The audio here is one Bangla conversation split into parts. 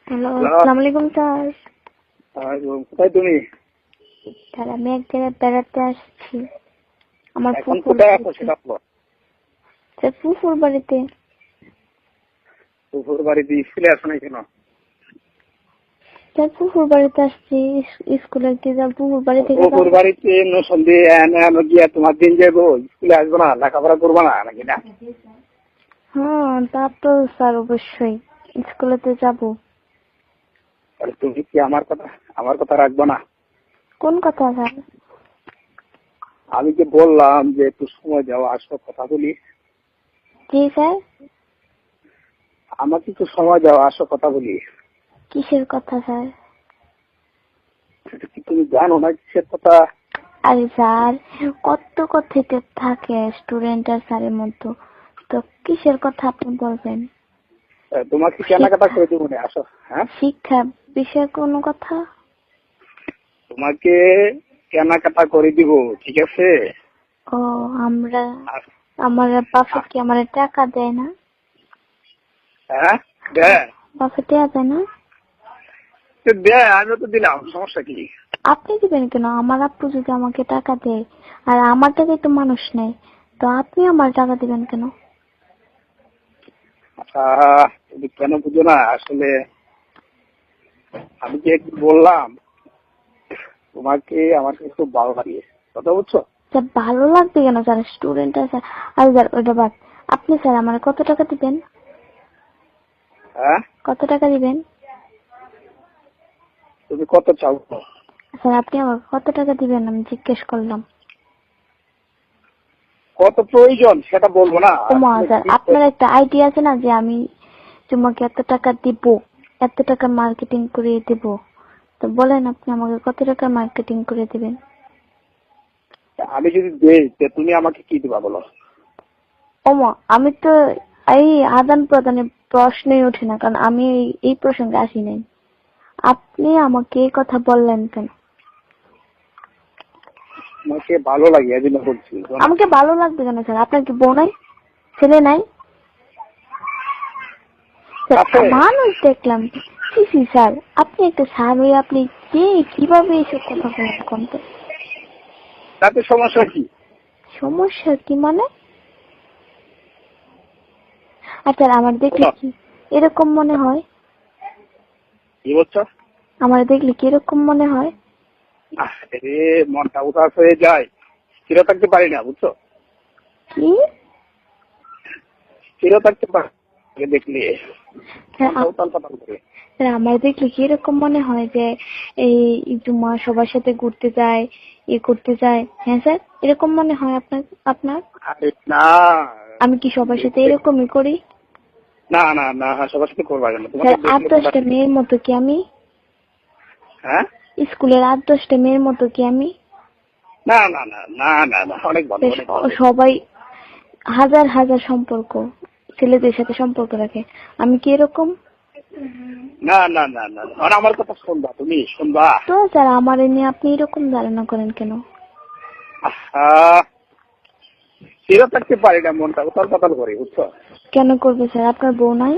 হ্যালো, আসসালামু আলাইকুম স্যার। কোথায় তুমি? স্যার আমি এক জায়গায় বেড়াতে আসছি। আমার এখন কোথায় আছো সেটা বলো। স্যার ফুফুর বাড়িতে। ফুফুর বাড়িতে স্কুলে আসো না কেন? স্যার ফুফুর বাড়িতে আসছি, স্কুলে ফুফুর বাড়ি থেকে। ফুফুর বাড়িতে সন্ধে গিয়া তোমার দিন যাবো, স্কুলে আসবো না, লেখাপড়া করবো না নাকি না? হ্যাঁ তা তো স্যার অবশ্যই স্কুলেতে যাব। তুমি কি আমার কথা রাখবো না? কোন কথা স্যার? আমি যে বললাম যে একটু সময় দাও, আসো কথা বলি। জি স্যার। আমাকে একটু সময় দাও, আসো কথা বলি। কিসের কথা স্যার? তুমি জানো না কিসের কথা? আরে স্যার কত কথা থাকে স্টুডেন্ট আর স্যারের মধ্যে, তো কিসের কথা আপনি বলবেন? তোমাকে কেনাকাটা করে দেবো না, আসো। হ্যাঁ, শিক্ষা বিষয়ে কোনো কথা? তোমাকে কেনাকাটা করে দিব, ঠিক আছে? ও আমার বাফেট কি আমার টাকা দেয় না? হ্যাঁ, বাফেট টাকা দেয় না? আমি তো দিলাম, সমস্যা কি? আপনি দিবেন কেন? আমার আপু যদি আমাকে টাকা দেয় আর আমার টাকায় তো মানুষ নেই, তো আপনি আমার টাকা দিবেন কেন? তুমি কেন বুঝো না? আসলে আমি যে একটু বললাম, তোমাকে আমার কাছে খুব ভালো লাগে, কথা বুঝছো? স্যার ভালো লাগবে কেন স্যার? স্টুডেন্ট আছে। আর স্যার ওইটা বাদ, আপনি স্যার আমার কত টাকা দিবেন? হ্যাঁ, কত টাকা দিবেন? তুমি কত চাও? স্যার আপনি আমার কত টাকা দিবেন আমি জিজ্ঞেস করলাম। কত প্রয়োজন সেটা বলবো না? ওমা স্যার আপনার একটা আইডিয়া আছে না যে আমি তোমাকে এত টাকা দিব, এত টাকা মার্কেটিং করে দিব, তো বলেন আপনি আমাকে কত টাকা মার্কেটিং করে দিবেন? আমি যদি দেই তুমি আমাকে কি দিবা বলো? ওমা আমি তো এই আদান প্রদানের প্রশ্নই ওঠে না, কারণ আমি এই প্রসঙ্গে আসি নাই। আপনি আমাকে এই কথা বললেন কেন? তোমাকে ভালো লাগে এই জন্য বলছি। আমাকে ভালো লাগবে কেন স্যার? আপনার কি বউ নাই, ছেলে নাই? মানুষ দেখলাম। স্যার আপনি একটা স্যার হয়ে আপনি কিভাবে এইসব কথা বলেন কোন তো? তাতে সমস্যা কি? সমস্যা কি মানে? আচ্ছা আমার দেখলে কি এরকম মনে হয়? কি বলছো? আমার দেখলে কি এরকম মনে হয়? মনটা উদাস হয়ে যায়, স্থির থাকতে পারি না, বুঝছো? কি স্থির থাকতে পারি দেখলে আমার দেখলে কি এরকম মনে হয় যে এই জুমা সবার সাথে ঘুরতে যায়, করতে যায়? হ্যাঁ স্যার, এরকম মনে হয় আপনার? না, আমি কি সবার সাথে এরকমই করি? না না না, সবার সাথে করবা কেন? স্যার 8-10টা মেয়ের মতো কি আমি? হ্যাঁ, স্কুলের 8-10টা মেয়ের মতো কি আমি? না না না না না না, অনেক ভালো। সবাই হাজার হাজার সম্পর্ক ছেলেদের সাথে সম্পর্ক রাখে, আমি কি এরকম? না না না না, আমার কথা শুনবা, তুমি শুনবা তো স্যার আমার নিয়ে আপনি এরকম ধারণা করেন কেন? স্থির থাকতে পারি না, মনটা উতাল পাতাল করে, বুঝছো? কেন করবে স্যার? আপনার বউ নাই?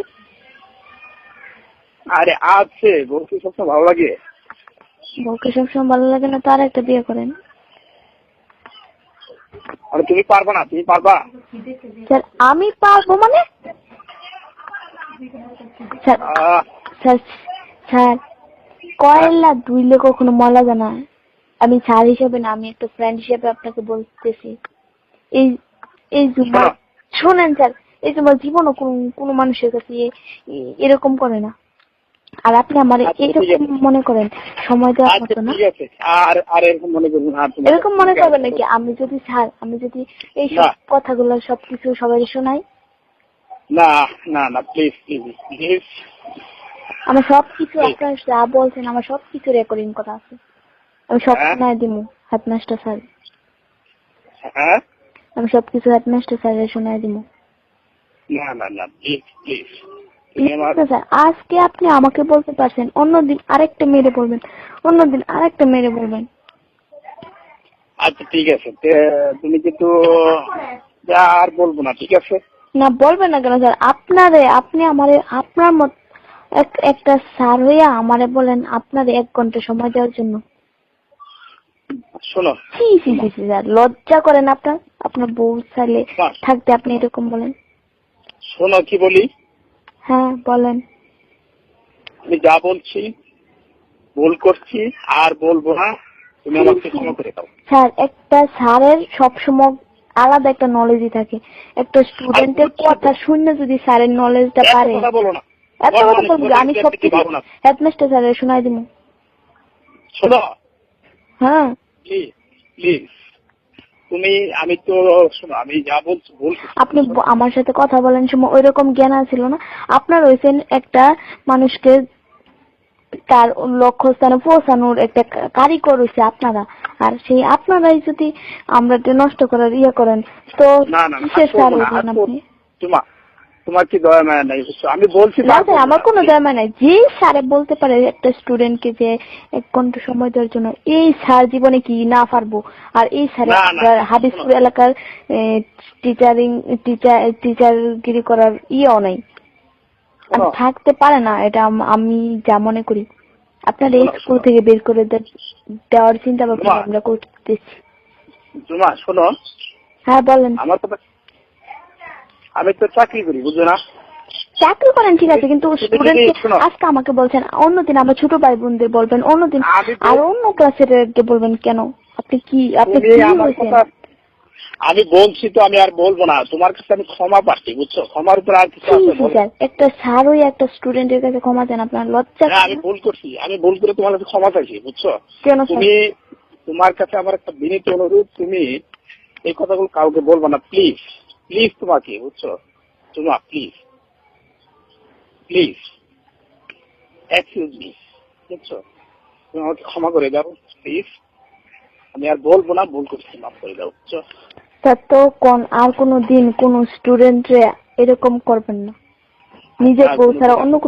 আরে আছে, বলছি সবসময় ভালো লাগে। বউকে সবসময় ভালো লাগে না তো আর একটা বিয়ে করেন। আরে তুমি পারবা না? তুমি পারবা? স্যার আমি পারবো মানে? স্যার স্যার স্যার কয়লা ধুইলে কখনো ময়লা যায় না? আমি স্যার হিসেবে না, আমি একটা ফ্রেন্ড হিসেবে আপনাকে বলতেছি। এই এই জুমা শোনেন স্যার, এই জুমা জীবনও কোনো মানুষের কাছে এরকম করে না। আর আপনি আমার এরকম মনে করেন সময় দেওয়ার মতো না? আর এরকম মনে করবেন না? এরকম মনে করবেন নাকি আমি যদি এই সব কথাগুলো সবকিছু সবাই শোনাই? না না না, প্লিজ প্লিজ প্লিজ। আমার সবকিছু আপনার যা বলছেন আমার সবকিছু রেকর্ডিং করা আছে, আমি সব শোনাই দিব হেডমাস্টার স্যার। হ্যাঁ, আমি সবকিছু হেডমাস্টার স্যারের শোনাই দিব। না না না, প্লিজ প্লিজ। স্যার আজকে আপনি আমাকে বলতে পারছেন, অন্যদিন আরেকটা মেরে বলবেন, অন্যদিন আরেকটা মেরে বলবেন। আচ্ছা ঠিক আছে, তুমি কিন্তু আর বলবো না, ঠিক আছে? না বলবেন না কেন স্যার? আপনি আমারে আপনার মত একটা স্যার হইয়া আমারে বলেন আপনার 1 ঘন্টা সময় দেওয়ার জন্য। শোনো ছি ছি ছি ছি স্যার, লজ্জা করেন আপনার বউ চাইলে থাকতে আপনি এরকম বলেন। শোনো কি বলি, হ্যাঁ বলেন। আমি যা বলছি ভুল করছি আর বলবো না, তুমি আমাকে ক্ষমা করে দাও। স্যার, একটা স্যারের সবসময় আলাদা একটা নলেজই থাকে। একটা স্টুডেন্টের কথা শুনে যদি স্যারের নলেজটা এত পারে, কথা বলো না, এত কথা বলবো যে আমি সব কিছু ভাবো না। হেডমাস্টার স্যারের শোনাই দিব। শোনো হ্যাঁ প্লিজ প্লিজ, তুমি আমি তো শোনো, আমি যা বলছি বলছি। আপনি আমার সাথে কথা বলেন সময় ওইরকম জ্ঞান ছিল না। আপনার হয়েছেন একটা মানুষকে তার লক্ষ্যস্থানে পৌঁছানোর একটা কারিগর হয়েছে আপনারা, আর সেই আপনারাই যদি আমরা নষ্ট করার ইয়ে করেন তো না না কিসের স্যার হইলেন আপনি? তোমার কি দয়া মায়া নাই? আমি বলছি না স্যার, আমার কোনো দরকার নাই। যে স্যারে বলতে পারে একটা স্টুডেন্টকে যে 1 ঘন্টা সময় দেওয়ার জন্য, এই স্যার জীবনে কি না পারবো? আর এই স্যার হাবিবপুর এলাকার টিচারগিরি করার ইয়েও নাই, থাকতে পারে না। এটা আমি যা মনে করি আপনার এই স্কুল থেকে বের করে দেওয়ার চিন্তা ভাবনা আমরা করতেছি। শোনো, হ্যাঁ বলেন। আমি তো চাকরি করি, বুঝছো না? চাকরি করেন ঠিক আছে, কিন্তু স্টুডেন্ট আজকে আমাকে বলছেন, অন্যদিন আমার ছোট ভাই বোনদের বলবেন, অন্যদিন আর অন্য ক্লাসের বলবেন কেন? আপনি কি আমি বলছি তো, আমি আর বলবো না। তোমার কাছে আমি ক্ষমা পাচ্ছি, বুঝছো? ক্ষমার উপর আর কিছু আছে? একটা স্যার ওই একটা স্টুডেন্টের কাছে ক্ষমা চান, আপনার লজ্জা? আমি ভুল করছি, আমি ভুল করে তোমার কাছে ক্ষমা চাইছি, বুঝছো? কেন? তোমার কাছে আমার একটা বিনীত অনুরোধ, তুমি এই কথাগুলো কাউকে বলবো না, প্লিজ প্লিজ, তোমাকে, বুঝছো? প্লিজ প্লিজ এক্সকিউজ মি, বুঝছো? তুমি আমাকে ক্ষমা করে দাও প্লিজ। আমি আর বলবো না, ভুল করছি, মাফ করে দাও, বুঝছো? স্যার তো আর কোনো দিন কোনো স্টুডেন্টরে এরকম করবেন না, নিজের বউ ছাড়া অন্য কোনো